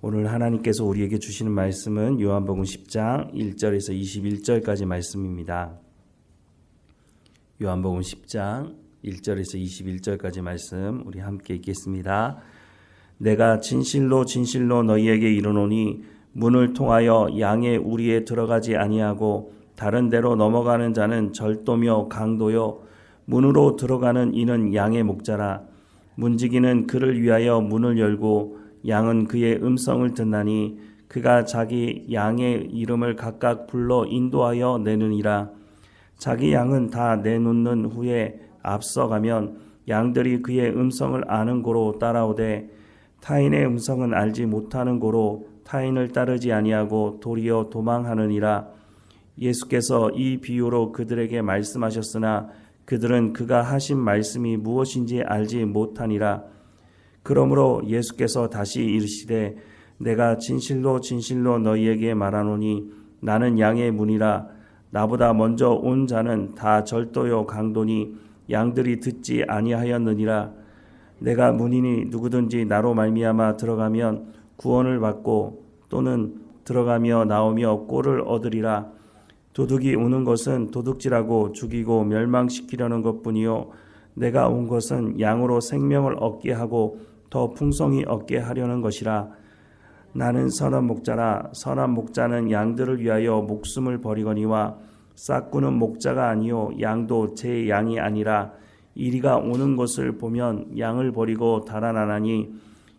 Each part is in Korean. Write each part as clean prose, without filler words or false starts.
오늘 하나님께서 우리에게 주시는 말씀은 요한복음 10장 1절에서 21절까지 말씀입니다. 요한복음 10장 1절에서 21절까지 말씀 우리 함께 읽겠습니다. 내가 진실로 진실로 너희에게 이르노니 문을 통하여 양의 우리에 들어가지 아니하고 다른 데로 넘어가는 자는 절도며 강도요 문으로 들어가는 이는 양의 목자라. 문지기는 그를 위하여 문을 열고 양은 그의 음성을 듣나니 그가 자기 양의 이름을 각각 불러 인도하여 내느니라. 자기 양은 다 내놓는 후에 앞서가면 양들이 그의 음성을 아는 고로 따라오되 타인의 음성은 알지 못하는 고로 타인을 따르지 아니하고 도리어 도망하느니라. 예수께서 이 비유로 그들에게 말씀하셨으나 그들은 그가 하신 말씀이 무엇인지 알지 못하니라. 그러므로 예수께서 다시 이르시되 내가 진실로 진실로 너희에게 말하노니 나는 양의 문이라. 나보다 먼저 온 자는 다 절도요 강도니 양들이 듣지 아니하였느니라. 내가 문이니 누구든지 나로 말미암아 들어가면 구원을 받고 또는 들어가며 나오며 꼴을 얻으리라. 도둑이 오는 것은 도둑질하고 죽이고 멸망시키려는 것뿐이요 내가 온 것은 양으로 생명을 얻게 하고 더 풍성히 얻게 하려는 것이라. 나는 선한 목자라. 선한 목자는 양들을 위하여 목숨을 버리거니와 싹구는 목자가 아니요 양도 제 양이 아니라. 이리가 오는 것을 보면 양을 버리고 달아나나니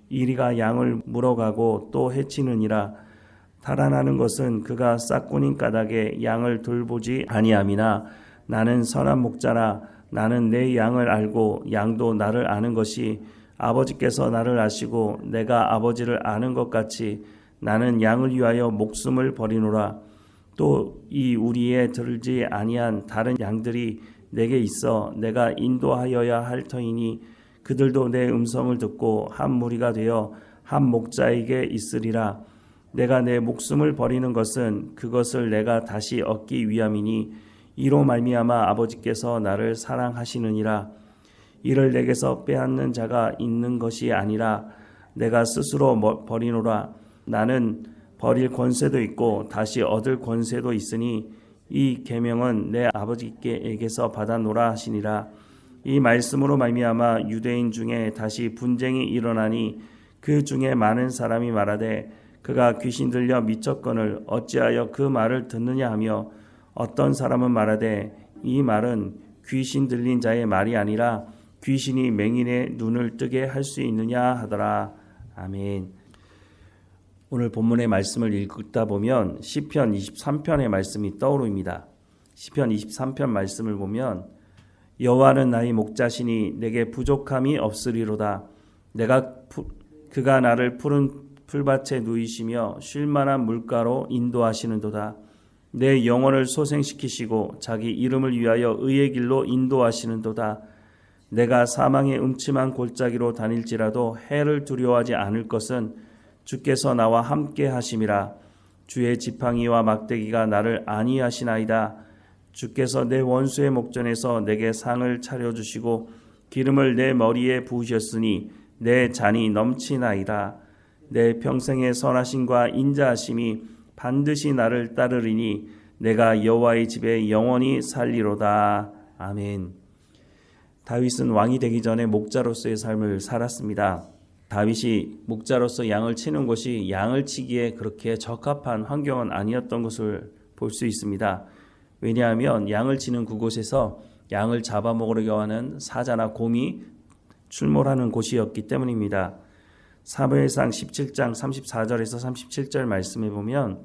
이리가 양을 물어가고 또 해치느니라. 달아나는 것은 그가 싹구님 까닭에 양을 돌보지 아니함이나 나는 선한 목자라. 나는 내 양을 알고 양도 나를 아는 것이 아버지께서 나를 아시고 내가 아버지를 아는 것 같이 나는 양을 위하여 목숨을 버리노라. 또 이 우리에 들지 아니한 다른 양들이 내게 있어 내가 인도하여야 할 터이니 그들도 내 음성을 듣고 한 무리가 되어 한 목자에게 있으리라. 내가 내 목숨을 버리는 것은 그것을 내가 다시 얻기 위함이니 이로 말미암아 아버지께서 나를 사랑하시느니라. 이를 내게서 빼앗는 자가 있는 것이 아니라 내가 스스로 버리노라. 나는 버릴 권세도 있고 다시 얻을 권세도 있으니 이 계명은 내 아버지께서 받아노라 하시니라. 이 말씀으로 말미암아 유대인 중에 다시 분쟁이 일어나니 그 중에 많은 사람이 말하되 그가 귀신 들려 미쳤거늘 어찌하여 그 말을 듣느냐 하며 어떤 사람은 말하되 이 말은 귀신 들린 자의 말이 아니라 귀신이 맹인의 눈을 뜨게 할 수 있느냐 하더라. 아멘. 오늘 본문의 말씀을 읽다 보면 시편 23편의 말씀이 떠오릅니다. 시편 23편 말씀을 보면 여호와는 나의 목자시니 내게 부족함이 없으리로다. 그가 나를 푸른 풀밭에 누이시며 쉴만한 물가로 인도하시는도다. 내 영혼을 소생시키시고 자기 이름을 위하여 의의 길로 인도하시는도다. 내가 사망의 음침한 골짜기로 다닐지라도 해를 두려워하지 않을 것은 주께서 나와 함께 하심이라. 주의 지팡이와 막대기가 나를 안위하시나이다. 주께서 내 원수의 목전에서 내게 상을 차려주시고 기름을 내 머리에 부으셨으니 내 잔이 넘치나이다. 내 평생의 선하심과 인자하심이 반드시 나를 따르리니 내가 여호와의 집에 영원히 살리로다. 아멘. 다윗은 왕이 되기 전에 목자로서의 삶을 살았습니다. 다윗이 목자로서 양을 치는 곳이 양을 치기에 그렇게 적합한 환경은 아니었던 것을 볼 수 있습니다. 왜냐하면 양을 치는 그곳에서 양을 잡아먹으려고 하는 사자나 곰이 출몰하는 곳이었기 때문입니다. 사무엘상 17장 34절에서 37절 말씀에 보면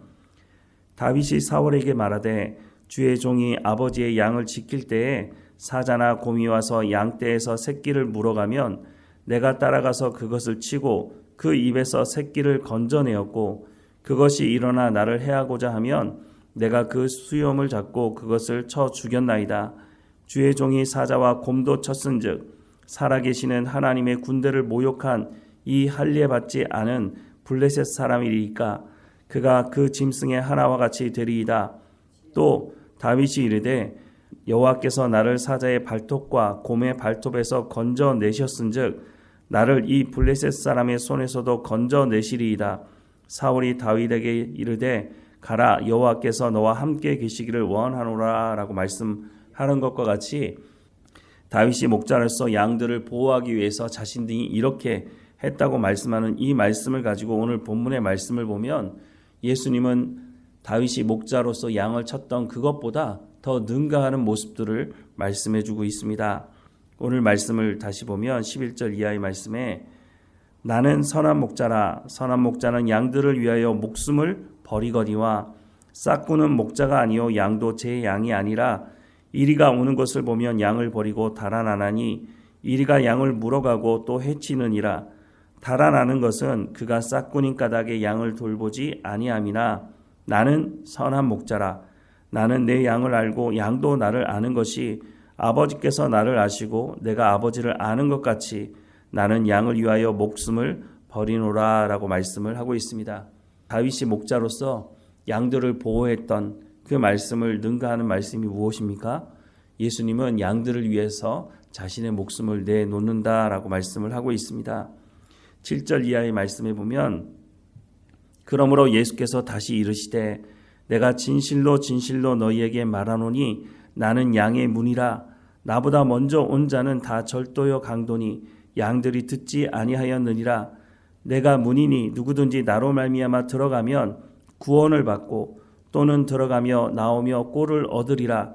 다윗이 사울에게 말하되 주의 종이 아버지의 양을 지킬 때에 사자나 곰이 와서 양떼에서 새끼를 물어가면 내가 따라가서 그것을 치고 그 입에서 새끼를 건져내었고 그것이 일어나 나를 해하고자 하면 내가 그 수염을 잡고 그것을 쳐 죽였나이다. 주의 종이 사자와 곰도 쳤은즉 살아계시는 하나님의 군대를 모욕한 이 할례받지 않은 블레셋 사람이리까 그가 그 짐승의 하나와 같이 되리이다. 또 다윗이 이르되 여호와께서 나를 사자의 발톱과 곰의 발톱에서 건져내셨은즉 나를 이 블레셋 사람의 손에서도 건져내시리이다. 사울이 다윗에게 이르되 가라, 여호와께서 너와 함께 계시기를 원하노라 라고 말씀하는 것과 같이 다윗이 목자로서 양들을 보호하기 위해서 자신들이 이렇게 했다고 말씀하는 이 말씀을 가지고 오늘 본문의 말씀을 보면 예수님은 다윗이 목자로서 양을 쳤던 그것보다 더 능가하는 모습들을 말씀해 주고 있습니다. 오늘 말씀을 다시 보면 11절 이하의 말씀에 나는 선한 목자라, 선한 목자는 양들을 위하여 목숨을 버리거니와 싹구는 목자가 아니요 양도 제 양이 아니라 이리가 오는 것을 보면 양을 버리고 달아나나니 이리가 양을 물어가고 또 해치느니라. 달아나는 것은 그가 싹구님 까닭에 양을 돌보지 아니함이나 나는 선한 목자라. 나는 내 양을 알고 양도 나를 아는 것이 아버지께서 나를 아시고 내가 아버지를 아는 것 같이 나는 양을 위하여 목숨을 버리노라 라고 말씀을 하고 있습니다. 다윗이 목자로서 양들을 보호했던 그 말씀을 능가하는 말씀이 무엇입니까? 예수님은 양들을 위해서 자신의 목숨을 내놓는다라고 말씀을 하고 있습니다. 7절 이하의 말씀에 보면 그러므로 예수께서 다시 이르시되 내가 진실로 진실로 너희에게 말하노니 나는 양의 문이라. 나보다 먼저 온 자는 다 절도요 강도니 양들이 듣지 아니하였느니라. 내가 문이니 누구든지 나로 말미암아 들어가면 구원을 받고 또는 들어가며 나오며 꼴을 얻으리라.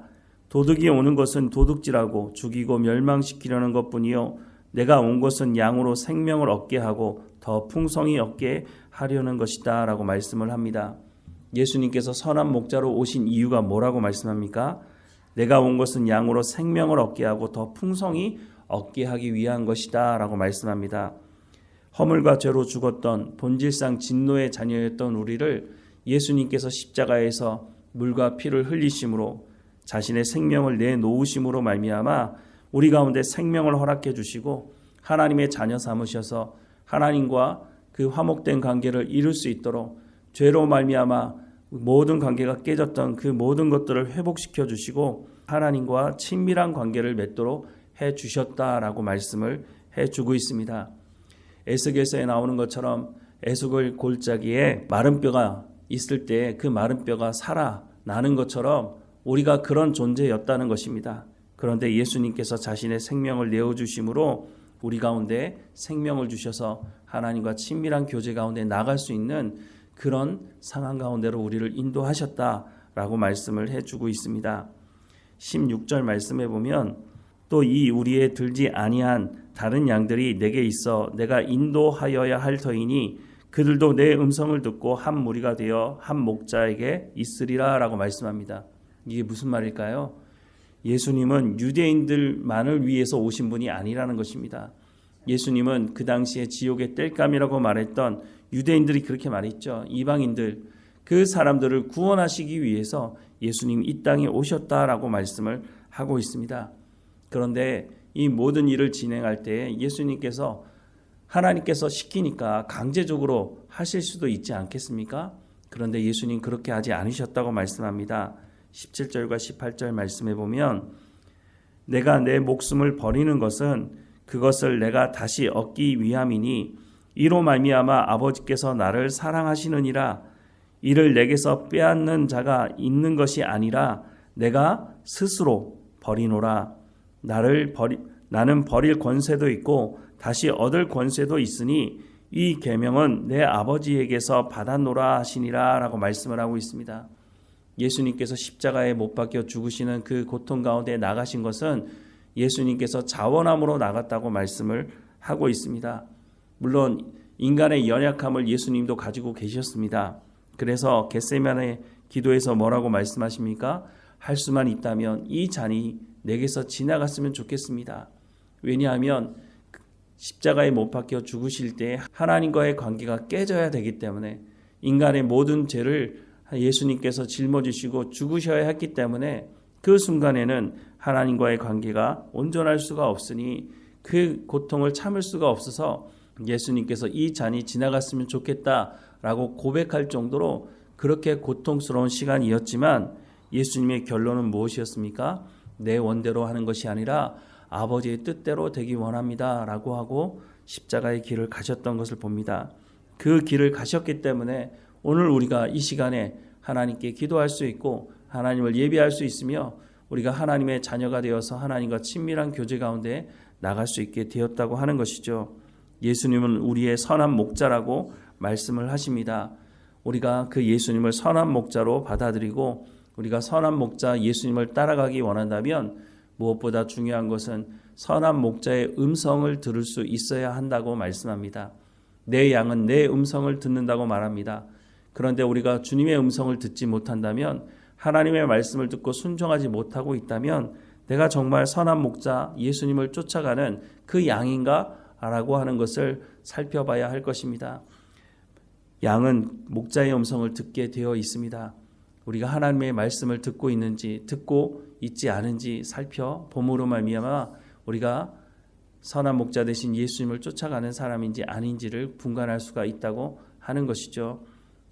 도둑이 오는 것은 도둑질하고 죽이고 멸망시키려는 것뿐이요 내가 온 것은 양으로 생명을 얻게 하고 더 풍성히 얻게 하려는 것이다 라고 말씀을 합니다. 예수님께서 선한 목자로 오신 이유가 뭐라고 말씀합니까? 내가 온 것은 양으로 생명을 얻게 하고 더 풍성히 얻게 하기 위한 것이다 라고 말씀합니다. 허물과 죄로 죽었던 본질상 진노의 자녀였던 우리를 예수님께서 십자가에서 물과 피를 흘리심으로 자신의 생명을 내놓으심으로 말미암아 우리 가운데 생명을 허락해 주시고 하나님의 자녀 삼으셔서 하나님과 그 화목된 관계를 이룰 수 있도록 죄로 말미암아 모든 관계가 깨졌던 그 모든 것들을 회복시켜 주시고 하나님과 친밀한 관계를 맺도록 해 주셨다라고 말씀을 해 주고 있습니다. 에스겔서에 나오는 것처럼 에스겔 골짜기에 마른 뼈가 있을 때 그 마른 뼈가 살아나는 것처럼 우리가 그런 존재였다는 것입니다. 그런데 예수님께서 자신의 생명을 내어주심으로 우리 가운데 생명을 주셔서 하나님과 친밀한 교제 가운데 나갈 수 있는 그런 상황 가운데로 우리를 인도하셨다라고 말씀을 해주고 있습니다. 16절 말씀에 보면 또 이 우리에 들지 아니한 다른 양들이 내게 있어 내가 인도하여야 할 터이니 그들도 내 음성을 듣고 한 무리가 되어 한 목자에게 있으리라 라고 말씀합니다. 이게 무슨 말일까요? 예수님은 유대인들만을 위해서 오신 분이 아니라는 것입니다. 예수님은 그 당시에 지옥의 땔감이라고 말했던 유대인들이 그렇게 말했죠. 이방인들, 그 사람들을 구원하시기 위해서 예수님이 이 땅에 오셨다라고 말씀을 하고 있습니다. 그런데 이 모든 일을 진행할 때 예수님께서 하나님께서 시키니까 강제적으로 하실 수도 있지 않겠습니까? 그런데 예수님 그렇게 하지 않으셨다고 말씀합니다. 17절과 18절 말씀에 보면 내가 내 목숨을 버리는 것은 그것을 내가 다시 얻기 위함이니 이로 말미암아 아버지께서 나를 사랑하시느니라. 이를 내게서 빼앗는 자가 있는 것이 아니라 내가 스스로 버리노라. 나는 버릴 권세도 있고 다시 얻을 권세도 있으니 이 계명은 내 아버지에게서 받았노라 하시니라 라고 말씀을 하고 있습니다. 예수님께서 십자가에 못 박혀 죽으시는 그 고통 가운데 나가신 것은 예수님께서 자원함으로 나갔다고 말씀을 하고 있습니다. 물론 인간의 연약함을 예수님도 가지고 계셨습니다. 그래서 겟세마네 기도에서 뭐라고 말씀하십니까? 할 수만 있다면 이 잔이 내게서 지나갔으면 좋겠습니다. 왜냐하면 십자가에 못 박혀 죽으실 때 하나님과의 관계가 깨져야 되기 때문에 인간의 모든 죄를 예수님께서 짊어지시고 죽으셔야 했기 때문에 그 순간에는 하나님과의 관계가 온전할 수가 없으니 그 고통을 참을 수가 없어서 예수님께서 이 잔이 지나갔으면 좋겠다라고 고백할 정도로 그렇게 고통스러운 시간이었지만 예수님의 결론은 무엇이었습니까? 내 원대로 하는 것이 아니라 아버지의 뜻대로 되기 원합니다 라고 하고 십자가의 길을 가셨던 것을 봅니다. 그 길을 가셨기 때문에 오늘 우리가 이 시간에 하나님께 기도할 수 있고 하나님을 예배할 수 있으며 우리가 하나님의 자녀가 되어서 하나님과 친밀한 교제 가운데 나갈 수 있게 되었다고 하는 것이죠. 예수님은 우리의 선한 목자라고 말씀을 하십니다. 우리가 그 예수님을 선한 목자로 받아들이고 우리가 선한 목자 예수님을 따라가기 원한다면 무엇보다 중요한 것은 선한 목자의 음성을 들을 수 있어야 한다고 말씀합니다. 내 양은 내 음성을 듣는다고 말합니다. 그런데 우리가 주님의 음성을 듣지 못한다면 하나님의 말씀을 듣고 순종하지 못하고 있다면 내가 정말 선한 목자 예수님을 쫓아가는 그 양인가? 라고 하는 것을 살펴봐야 할 것입니다. 양은 목자의 음성을 듣게 되어 있습니다. 우리가 하나님의 말씀을 듣고 있는지 듣고 있지 않은지 살펴봄으로 말미암아 우리가 선한 목자 되신 예수님을 쫓아가는 사람인지 아닌지를 분간할 수가 있다고 하는 것이죠.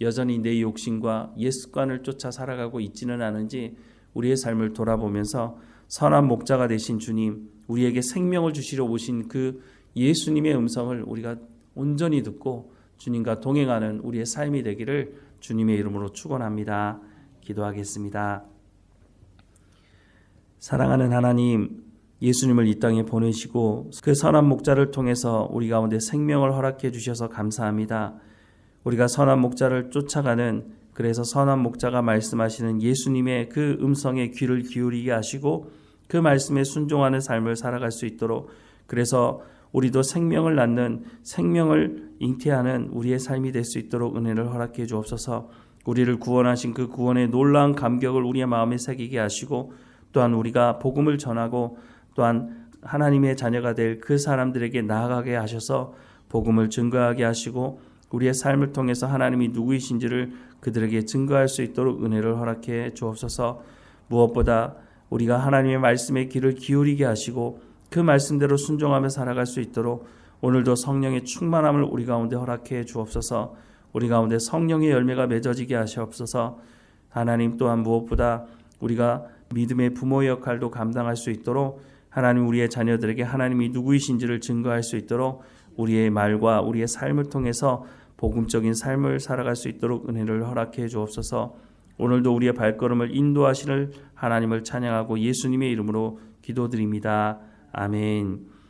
여전히 내 욕심과 옛 습관을 쫓아 살아가고 있지는 않은지 우리의 삶을 돌아보면서 선한 목자가 되신 주님, 우리에게 생명을 주시러 오신 그 예수님의 음성을 우리가 온전히 듣고 주님과 동행하는 우리의 삶이 되기를 주님의 이름으로 축원합니다. 기도하겠습니다. 사랑하는 하나님, 예수님을 이 땅에 보내시고 그 선한 목자를 통해서 우리 가운데 생명을 허락해 주셔서 감사합니다. 우리가 선한 목자를 쫓아가는, 그래서 선한 목자가 말씀하시는 예수님의 그 음성에 귀를 기울이게 하시고 그 말씀에 순종하는 삶을 살아갈 수 있도록, 그래서 우리도 생명을 낳는, 생명을 잉태하는 우리의 삶이 될 수 있도록 은혜를 허락해 주옵소서. 우리를 구원하신 그 구원의 놀라운 감격을 우리의 마음에 새기게 하시고, 또한 우리가 복음을 전하고 또한 하나님의 자녀가 될 그 사람들에게 나아가게 하셔서 복음을 증거하게 하시고 우리의 삶을 통해서 하나님이 누구이신지를 그들에게 증거할 수 있도록 은혜를 허락해 주옵소서. 무엇보다 우리가 하나님의 말씀에 귀를 기울이게 하시고 그 말씀대로 순종하며 살아갈 수 있도록 오늘도 성령의 충만함을 우리 가운데 허락해 주옵소서. 우리 가운데 성령의 열매가 맺어지게 하시옵소서. 하나님 또한 무엇보다 우리가 믿음의 부모의 역할도 감당할 수 있도록 하나님 우리의 자녀들에게 하나님이 누구이신지를 증거할 수 있도록 우리의 말과 우리의 삶을 통해서 복음적인 삶을 살아갈 수 있도록 은혜를 허락해 주옵소서. 오늘도 우리의 발걸음을 인도하시는 하나님을 찬양하고 예수님의 이름으로 기도드립니다. 아멘.